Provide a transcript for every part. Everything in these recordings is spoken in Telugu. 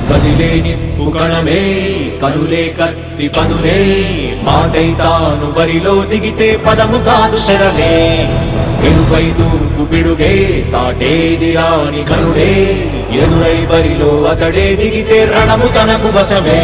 కదిలే నిప్పు కణమే కనులే కత్తి పదులే మాటై తాను బరిలో దిగితే పదము కాదు శరమే ఎనుపై దూకు పిడుగే సాటేది రాని కనుడే ఎదురై బరిలో అతడే దిగితే రణము తనకు వశమే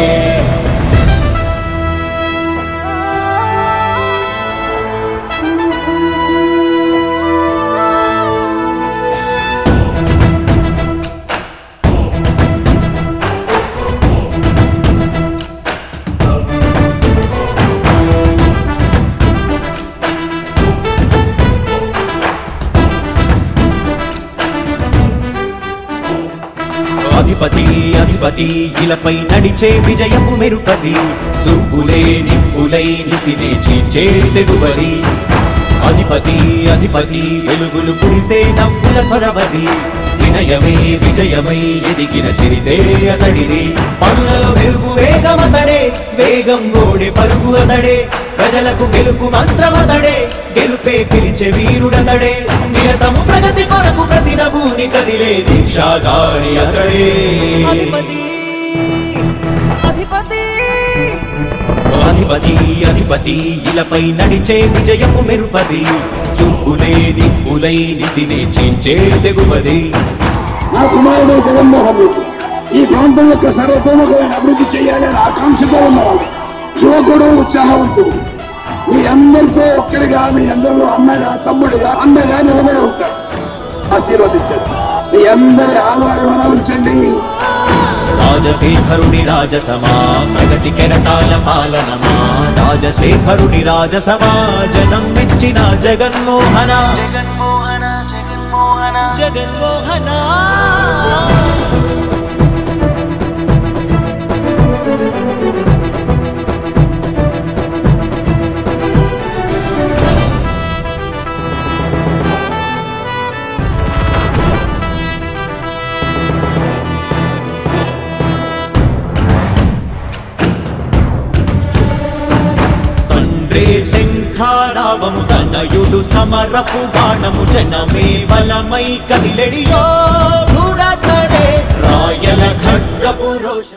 అధిపతి అధిపతి ఇలపై నడిచే విజయము మెరుపది చూపులే నిప్పులై నిసినే చీల్చే తెగుబడి అధిపతి అధిపతి వెలుగులు కురిసే నవ్వుల సొరవది వినయమే విజయమై ఎదిగిన చరితే అతడిది పనులలో మెరుపు వేగమతడే వేగం ఓడే పరుగు అతడే ప్రజలకు గెలుపు మంత్రమతడే గెలుపే పిలిచే వీరుడతడే నిరతము ప్రగతి కొరకు ప్రతి నభూని కదిలే దీక్షాధారి అతడే అధిపతి అధిపతి అధిపతి అధిపతి ఇలపై నడిచే విజయము మెరుపది చూపులే నిప్పులై నిసినే చీల్చే తెగుబడి నా కుమారుడు జగన్మోహన్ రెడ్డి ఈ ప్రాంతం యొక్క సర్వతోముఖమైన అభివృద్ధి చేయాలని ఆకాంక్షతో ఉన్నవాడు యువకుడు ఉత్సాహవంతుడు మీ అందరితో ఒక్కరిగా మీ అందరిలో అన్నగా తమ్ముడిగా అన్నగా నిలబడి ఉంటాడు ఆశీర్వదించండి మీ అందరి ఆహ్వానం ఉంచండి రాజశేఖరుని రాజసమా ప్రగతి కెరటాల పాలనమా రాజశేఖరుని రాజసమా జనం మెచ్చిన జగన్మోహన జగన్మోహన జగన్మోహన జగన్మోహన శంఖారావము తనయుడు సమరపు బాణము జనమే బలమై కదిలెడియో రాయల ఖడ్గపు రోష